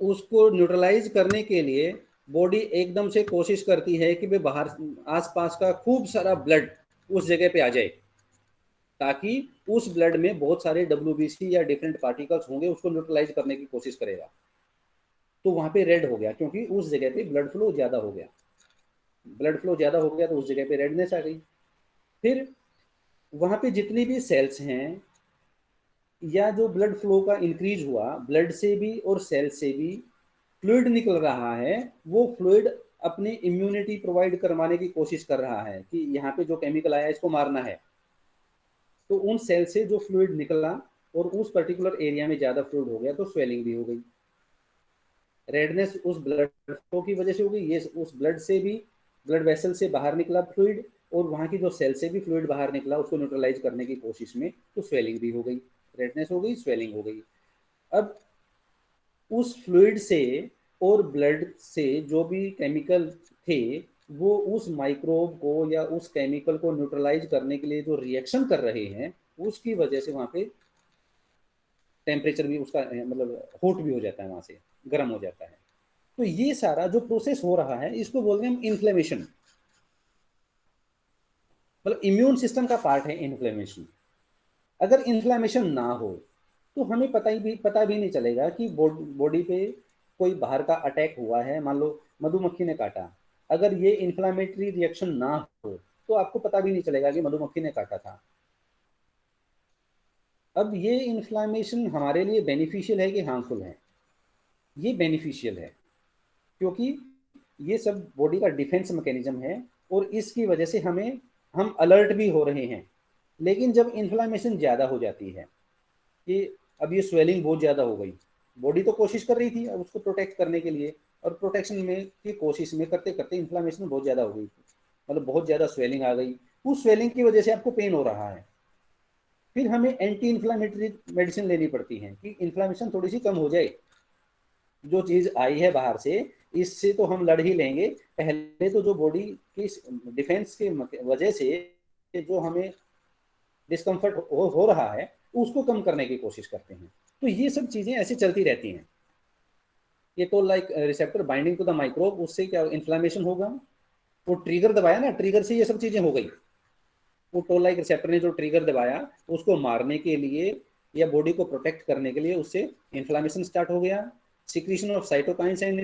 उसको न्यूट्रलाइज करने के लिए बॉडी एकदम से कोशिश करती है कि वे बाहर आसपास का खूब सारा ब्लड उस जगह पे आ जाए, ताकि उस ब्लड में बहुत सारे WBC या डिफरेंट पार्टिकल्स होंगे, उसको न्यूट्रलाइज करने की कोशिश करेगा। तो वहां पे रेड हो गया, क्योंकि उस जगह पे ब्लड फ्लो ज्यादा हो गया। ब्लड फ्लो ज्यादा हो गया तो उस जगह पे रेडनेस आ गई। फिर वहां पे जितनी भी सेल्स हैं, या जो ब्लड फ्लो का इंक्रीज हुआ, ब्लड से भी और सेल से भी फ्लूइड निकल रहा है। वो फ्लूइड अपनी इम्यूनिटी प्रोवाइड करवाने की कोशिश कर रहा है कि यहाँ पे जो केमिकल आया इसको मारना है। तो उन सेल से जो फ्लूइड निकला और उस पर्टिकुलर एरिया में ज्यादा फ्लूइड हो गया, तो स्वेलिंग भी हो गई। रेडनेस उस ब्लड फ्लो की वजह से हो गई, ये उस ब्लड से भी, ब्लड वेसल से बाहर निकला फ्लूइड, और वहाँ की जो सेल से भी फ्लूइड बाहर निकला उसको न्यूट्रलाइज करने की कोशिश में, तो स्वेलिंग भी हो गई। रेडनेस हो गई, स्वेलिंग हो गई। अब उस फ्लूइड से और ब्लड से जो भी केमिकल थे, वो उस माइक्रोब को या उस केमिकल को न्यूट्रलाइज करने के लिए जो रिएक्शन कर रहे हैं, उसकी वजह से वहाँ पे टेम्परेचर भी उसका मतलब हॉट भी हो जाता है, वहाँ से गर्म हो जाता है। तो ये सारा जो प्रोसेस हो रहा है, इसको बोलते हैं हम इन्फ्लेमेशन। मतलब इम्यून सिस्टम का पार्ट है इन्फ्लेमेशन। अगर इन्फ्लेमेशन ना हो तो हमें पता भी नहीं चलेगा कि बॉडी पे कोई बाहर का अटैक हुआ है। मान लो मधुमक्खी ने काटा, अगर ये इन्फ्लामेटरी रिएक्शन ना हो तो आपको पता भी नहीं चलेगा कि मधुमक्खी ने काटा था। अब ये इन्फ्लामेशन हमारे लिए बेनिफिशियल है कि हार्मफुल है? ये बेनिफिशियल है, क्योंकि ये सब बॉडी का डिफेंस मैकेनिज्म है, और इसकी वजह से हम अलर्ट भी हो रहे हैं। लेकिन जब इन्फ्लामेशन ज़्यादा हो जाती है, कि अब ये स्वेलिंग बहुत ज़्यादा हो गई, बॉडी तो कोशिश कर रही थी अब उसको प्रोटेक्ट करने के लिए, और प्रोटेक्शन में की कोशिश में करते करते इन्फ्लामेशन बहुत ज़्यादा हो गई, मतलब बहुत ज़्यादा स्वेलिंग आ गई। उस स्वेलिंग की वजह से आपको पेन हो रहा है। फिर हमें एंटी इन्फ्लामेटरी मेडिसिन लेनी पड़ती है कि इन्फ्लामेशन थोड़ी सी कम हो जाए। जो चीज़ आई है बाहर से, इससे तो हम लड़ ही लेंगे। पहले तो जो बॉडी की डिफेंस की वजह से जो हमें डिस्कम्फर्ट हो रहा है, उसको कम करने की कोशिश करते हैं। तो ये सब चीज़ें ऐसे चलती रहती हैं। ये तो like receptor binding to the microbe, उससे क्या इन्फ्लामेशन होगा। वो ट्रिगर दबाया ना, ट्रिगर से ये सब चीज़ें हो गई। वो टोल लाइक रिसेप्टर ने जो ट्रिगर दबाया, उसको मारने के लिए या बॉडी को प्रोटेक्ट करने के लिए, उससे इन्फ्लामेशन स्टार्ट हो गया। Secretion of cytokines and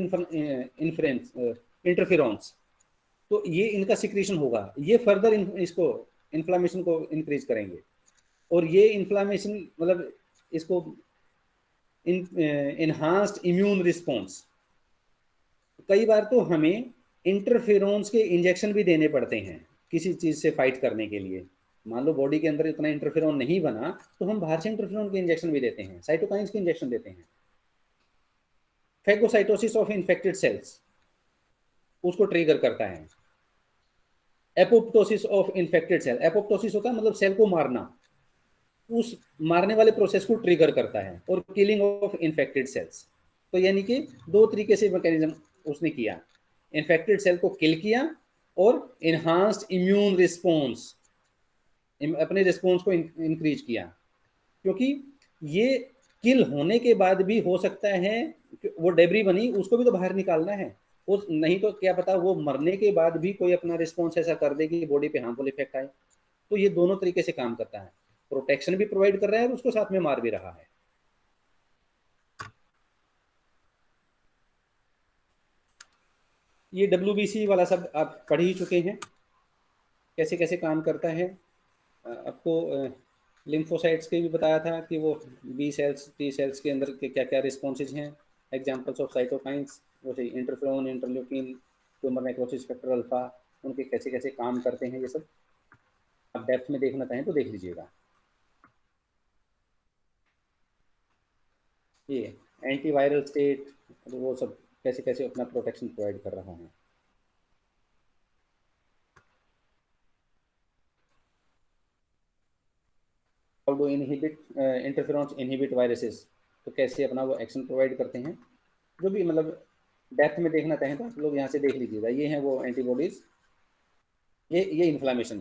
interferons, तो ये इनका सिक्रीशन होगा, ये फर्दर इसको इन्फ्लामेशन को इंक्रीज करेंगे। और ये इन्फ्लामेशन मतलब इसको इनहांस्ड इम्यून रिस्पॉन्स। कई बार तो हमें इंटरफेरोन्स के इंजेक्शन भी देने पड़ते हैं किसी चीज़ से फाइट करने के लिए। मान लो बॉडी के अंदर इतना इंटरफेरोन नहीं बना, तो हम बाहर से इंटरफेरोन के इंजेक्शन भी देते हैं, साइटोकाइंस के इंजेक्शन देते हैं। फैगोसाइटोसिस ऑफ इन्फेक्टेड सेल्स, उसको ट्रिगर करता है। Apoptosis of infected cell, apoptosis होता है मतलब सेल को मारना, उस मारने वाले प्रोसेस को ट्रिगर करता है। और किलिंग ऑफ इन्फेक्टेड सेल्स, तो यानी कि दो तरीके से मैकेनिज्म उसने किया, इन्फेक्टेड सेल को किल किया और इनहांस्ड इम्यून रिस्पॉन्स, अपने रिस्पॉन्स को इंक्रीज किया। क्योंकि ये किल होने के बाद भी हो सकता है वो डेबरी बनी उसको भी तो बाहर निकालना है, उस नहीं तो क्या पता वो मरने के बाद भी कोई अपना रिस्पॉन्स ऐसा कर दे कि बॉडी पे हार्मफुल इफेक्ट आए। तो ये दोनों तरीके से काम करता है, प्रोटेक्शन भी प्रोवाइड कर रहा है और उसको साथ में मार भी रहा है। ये WBC वाला सब आप पढ़ ही चुके हैं, कैसे कैसे काम करता है। आपको लिम्फोसाइट्स के भी बताया था कि वो बी सेल्स टी सेल्स के अंदर के क्या क्या रिस्पॉन्सेज हैं, एग्जाम्पल्स ऑफ साइटोकाइंस, जैसे interferon, interleukin, tumour necrosis factor alpha, उनके कैसे कैसे काम करते हैं, ये सब आप डेप्थ में देखना चाहें तो देख लीजिएगा। ये एंटीवायरल स्टेट, वो सब कैसे कैसे अपना प्रोटेक्शन प्रोवाइड कर रहा है। How do inhibit interferons inhibit viruses, तो कैसे अपना वो एक्शन प्रोवाइड करते हैं, जो भी मतलब डेप्थ में देखना चाहें तो आप लोग यहाँ से देख लीजिएगा। ये हैं वो एंटीबॉडीज, ये इन्फ्लामेशन,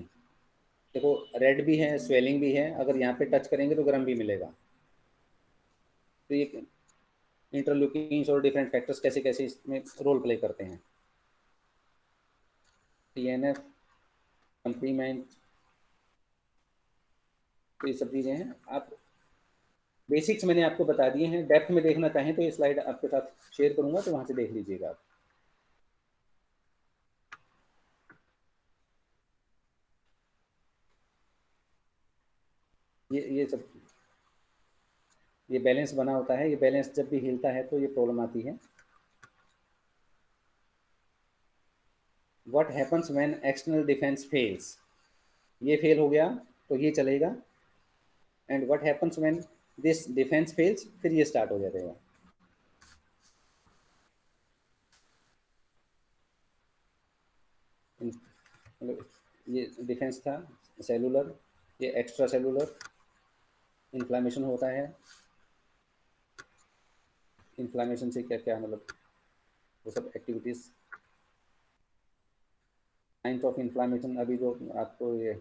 देखो रेड भी है, स्वेलिंग भी है, अगर यहाँ पे टच करेंगे तो गर्म भी मिलेगा। तो ये इंटरल्यूकिन्स और डिफरेंट फैक्टर्स कैसे कैसे इसमें रोल प्ले करते हैं। TNF, कंप्लीमेंट, तो ये सब चीज़ें हैं। आप बेसिक्स मैंने आपको बता दिए हैं, डेप्थ में देखना चाहें तो ये स्लाइड आपके साथ शेयर करूंगा, तो वहाँ से देख लीजिएगा आप। ये सब ये बैलेंस बना होता है, ये बैलेंस जब भी हिलता है तो ये प्रॉब्लम आती है। What happens when external defence fails, ये फेल हो गया तो ये चलेगा। And what happens when this defence fails, फिर ये स्टार्ट हो जाएगा। मतलब ये डिफेंस था सेलुलर, ये एक्स्ट्रा सेलुलर इन्फ्लामेशन होता है। इन्फ्लामेशन से क्या क्या मतलब वो सब एक्टिविटीज़, साइंस ऑफ इन्फ्लामेशन, अभी जो आपको ये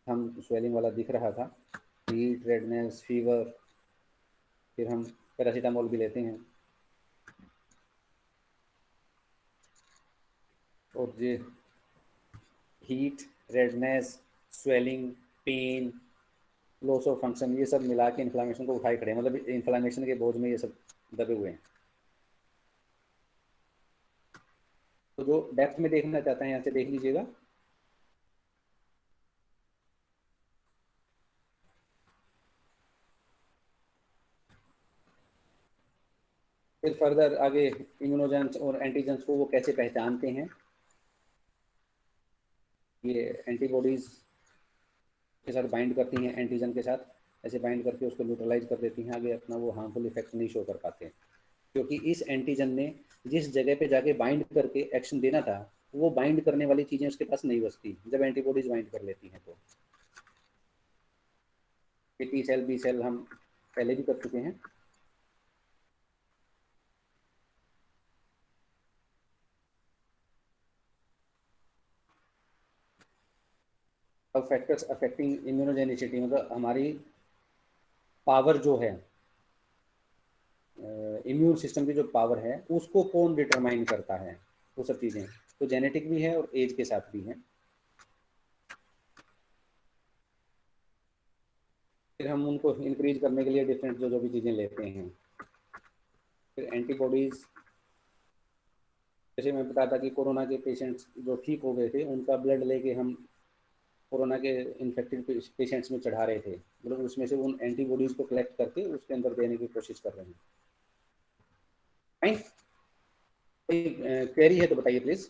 हम स्वेलिंग वाला दिख रहा था, हीट, रेडनेस, फीवर, फिर हम पैरासीटामोल भी लेते हैं, और ये heat, redness, swelling, pain, loss of function, ये सब मिला के इन्फ्लामेशन को उठाए खड़े, मतलब इन्फ्लामेशन के बोझ में ये सब दबे हुए हैं। तो जो डेप्थ में देखना चाहते हैं यहाँ से देख लीजिएगा। फिर फर्दर आगे इम्यूनोजेंस और एंटीजेंस को वो कैसे पहचानते हैं, ये एंटीबॉडीज के साथ बाइंड करती हैं, एंटीजन के साथ ऐसे बाइंड करके उसको न्यूट्रलाइज कर देती हैं, आगे अपना वो हार्मफुल इफेक्ट नहीं शो कर पाते हैं। क्योंकि इस एंटीजन ने जिस जगह पे जाके बाइंड करके एक्शन देना था, वो बाइंड करने वाली चीज़ें उसके पास नहीं बचती जब एंटीबॉडीज बाइंड कर लेती हैं। तो टी सेल, बी सेल हम पहले भी कर चुके हैं। अब फैक्टर्स अफेक्टिंग इम्यूनोजेनिसिटी, मतलब हमारी पावर जो है, इम्यून सिस्टम की जो पावर है उसको कौन डिटरमाइन करता है, वो सब चीज़ें तो जेनेटिक भी है और एज के साथ भी है। फिर हम उनको इंक्रीज करने के लिए डिफरेंट जो जो भी चीज़ें लेते हैं। फिर एंटीबॉडीज़, जैसे मैं बताता कि कोरोना के पेशेंट्स जो ठीक हो गए थे उनका ब्लड लेके हम कोरोना के इन्फेक्टेड पेशेंट्स में चढ़ा रहे थे, मतलब उसमें से उन एंटीबॉडीज़ को कलेक्ट करके उसके अंदर देने की कोशिश कर रहे हैं। फाइन, कोई क्वेरी है तो बताइए प्लीज़।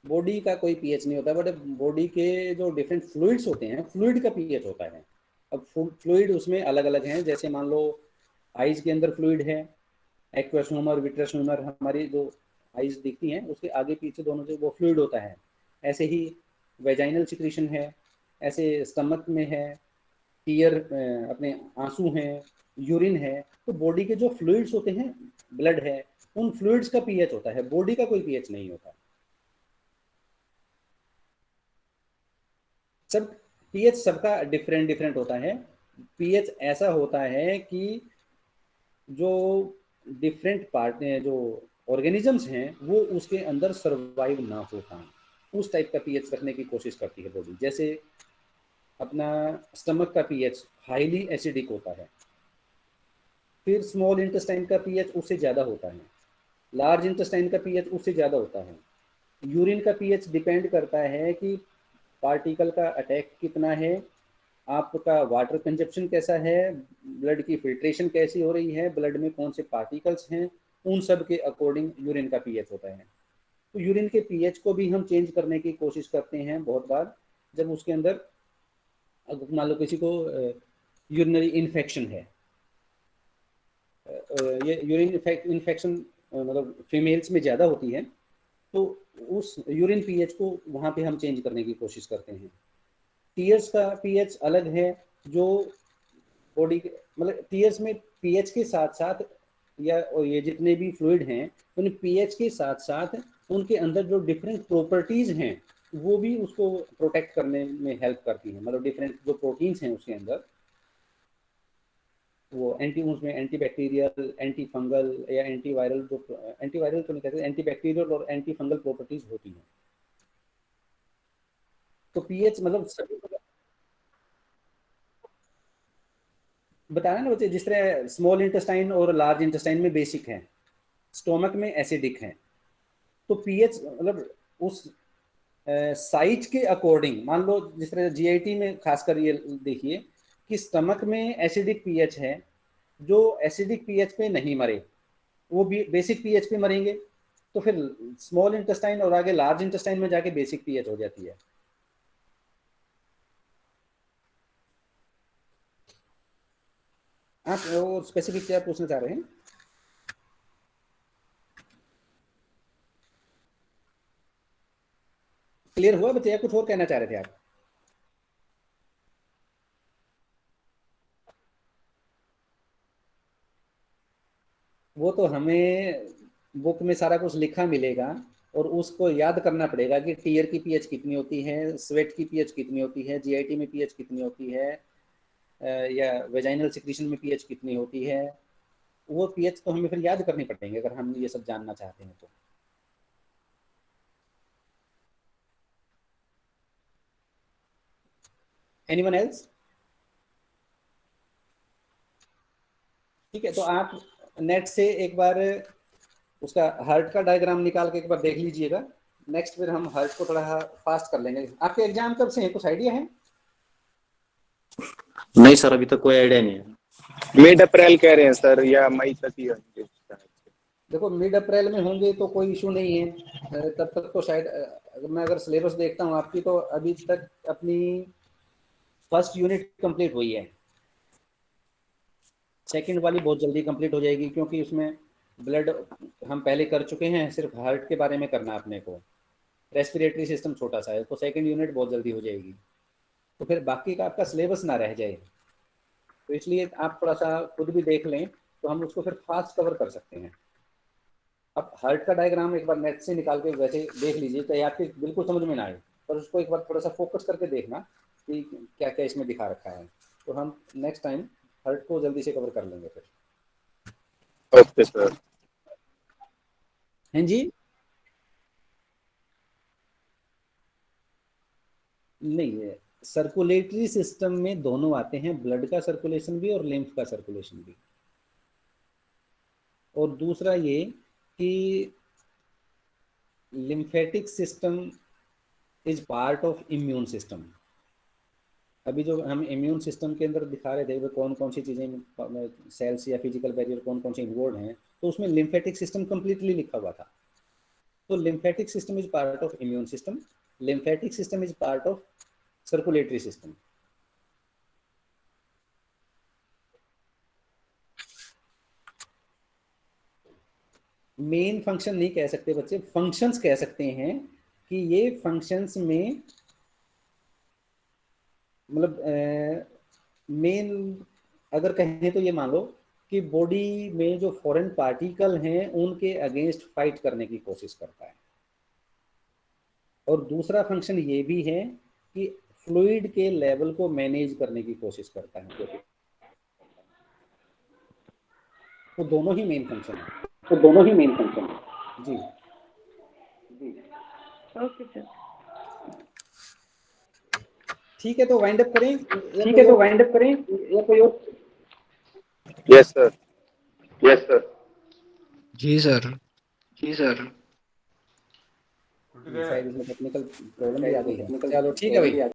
बॉडी का कोई पीएच नहीं होता, बट बॉडी के जो डिफरेंट फ्लूइड्स होते हैं, फ्लूइड का पीएच होता है। अब फ्लूइड उसमें अलग अलग हैं, जैसे मान लो आइज के अंदर फ्लूइड है, एक्वस ह्यूमर, विट्रस ह्यूमर, हमारी जो आइज दिखती हैं उसके आगे पीछे दोनों जो वो फ्लूइड होता है। ऐसे ही वेजाइनल सिक्रीशन है, ऐसे स्टमक में है, टीयर अपने आंसू हैं, यूरिन है। तो बॉडी के जो फ्लूइड्स होते हैं, ब्लड है, उन फ्लूइड्स का पीएच होता है, बॉडी का कोई पीएच नहीं होता। सब पीएच सबका डिफरेंट डिफरेंट होता है। पीएच ऐसा होता है कि जो डिफरेंट पार्ट जो ऑर्गेनिजम्स हैं वो उसके अंदर सरवाइव ना हो पाए, उस टाइप का पीएच रखने की कोशिश करती है बॉडी। जैसे अपना स्टमक का पीएच हाईली एसिडिक होता है, फिर स्मॉल इंटेस्टाइन का पीएच उससे ज़्यादा होता है, लार्ज इंटेस्टाइन का पीएच उससे ज़्यादा होता है। यूरिन का पीएच डिपेंड करता है कि पार्टिकल का अटैक कितना है, आपका वाटर कंजप्शन कैसा है, ब्लड की फिल्ट्रेशन कैसी हो रही है, ब्लड में कौन से पार्टिकल्स हैं, उन सब के अकॉर्डिंग यूरिन का पीएच होता है। तो यूरिन के पीएच को भी हम चेंज करने की कोशिश करते हैं बहुत बार, जब उसके अंदर अगर मान लो किसी को यूरिनरी इन्फेक्शन है, ये यूरिन इन्फेक्शन मतलब फीमेल्स में ज़्यादा होती है, तो उस यूरिन पीएच को वहाँ पे हम चेंज करने की कोशिश करते हैं। टीयर्स का पीएच अलग है, जो बॉडी के मतलब टीयर्स में पीएच के साथ साथ या ये जितने भी फ्लूइड हैं उन पीएच के साथ साथ उनके अंदर जो डिफरेंट प्रॉपर्टीज हैं वो भी उसको प्रोटेक्ट करने में हेल्प करती हैं। मतलब डिफरेंट जो प्रोटीन्स हैं उसके अंदर, वो एंटी उसमें एंटी बैक्टीरियल, एंटी फंगल या एंटी वायरल, जो एंटी वायरल तो नहीं कहते, एंटी बैक्टीरियल और एंटी फंगल प्रॉपर्टीज होती हैं। तो पीएच मतलब सभी बताया ना बच्चे, जिस तरह स्मॉल इंटेस्टाइन और लार्ज इंटेस्टाइन में बेसिक है, स्टोमक में एसिडिक है, तो पीएच मतलब उस साइज के अकॉर्डिंग, मान लो जिस तरह जीआईटी में खासकर ये देखिए कि स्टमक में एसिडिक पीएच है, जो एसिडिक पीएच पे नहीं मरे वो भी बेसिक पीएच पे मरेंगे, तो फिर स्मॉल इंटेस्टाइन और आगे लार्ज इंटेस्टाइन में जाके बेसिक पीएच हो जाती है। आप वो स्पेसिफिक क्या पूछना चाह रहे हैं? क्लियर हुआ बच्चे, या कुछ और कहना चाह रहे थे आप? वो तो हमें बुक में सारा कुछ लिखा मिलेगा और उसको याद करना पड़ेगा कि टीयर की पीएच कितनी होती है, स्वेट की पीएच कितनी होती है, जीआईटी में पीएच कितनी होती है, या वेजाइनल सिक्रीशन में पीएच कितनी होती है। वो पीएच तो हमें फिर याद करनी पड़ेंगे अगर हम ये सब जानना चाहते हैं तो। Anyone else? ठीक है, तो आप नेट से एक बार उसका हार्ट का डायग्राम निकाल के एक बार देख लीजिएगा। नेक्स्ट फिर हम हार्ट को थोड़ा फास्ट कर लेंगे। आपके एग्जाम कब से हैं, कुछ आइडिया है? नहीं सर, अभी तक कोई आइडिया नहीं है। मिड अप्रैल कह रहे हैं सर, या मई तक ही होंगे। देखो मिड अप्रैल में होंगे तो कोई इशू नहीं है, तब तक तो शायद मैं अगर सिलेबस देखता हूँ आपकी तो अभी तक अपनी फर्स्ट यूनिट कंप्लीट हुई है, सेकंड वाली बहुत जल्दी कंप्लीट हो जाएगी क्योंकि उसमें ब्लड हम पहले कर चुके हैं, सिर्फ हार्ट के बारे में करना अपने को, रेस्पिरेटरी सिस्टम छोटा सा है, तो सेकंड यूनिट बहुत जल्दी हो जाएगी, तो फिर बाकी का आपका सिलेबस ना रह जाए। तो इसलिए आप थोड़ा सा खुद भी देख लें तो हम उसको फिर फास्ट कवर कर सकते हैं। अब हार्ट का डायग्राम एक बार नेट से निकाल के वैसे देख लीजिए, चाहे आपके बिल्कुल समझ में ना आए, पर उसको एक बार थोड़ा सा फोकस करके देखना कि क्या क्या इसमें दिखा रखा है, तो हम नेक्स्ट टाइम हार्ट को जल्दी से कवर कर लेंगे फिर। Okay sir. हैं जी? नहीं है, सर्कुलेटरी सिस्टम में दोनों आते हैं, ब्लड का सर्कुलेशन भी और लिम्फ का सर्कुलेशन भी। और दूसरा ये कि lymphatic system is part of immune system. अभी जो हम इम्यून सिस्टम के अंदर दिखा रहे थे वो कौन कौन सी चीज़ें, सेल्स या फिजिकल बैरियर कौन कौन से इन्वॉल्व हैं, तो उसमें लिम्फेटिक सिस्टम कंप्लीटली लिखा हुआ था। तो lymphatic system is part of immune system, lymphatic system is part of circulatory system. Main function नहीं कह सकते बच्चे, फंक्शंस कह सकते हैं कि ये फंक्शंस में मतलब मेन अगर कहें तो ये मान लो कि बॉडी में जो फॉरेन पार्टिकल हैं उनके अगेंस्ट फाइट करने की कोशिश करता है। और दूसरा फंक्शन ये भी है कि फ्लूइड के लेवल को मैनेज करने की कोशिश करता है। तो दोनों ही मेन फंक्शन है। तो दोनों ही मेन फंक्शन है। जी ओके सर। ठीक है, तो वाइंड अप करें। ठीक है, तो वाइंड अप करें या कोई और? Yes sir. Yes sir. जी सर। जी सर। शायद इसमें टेक्निकल प्रॉब्लम भी आ गई है। चलो ठीक है भाई।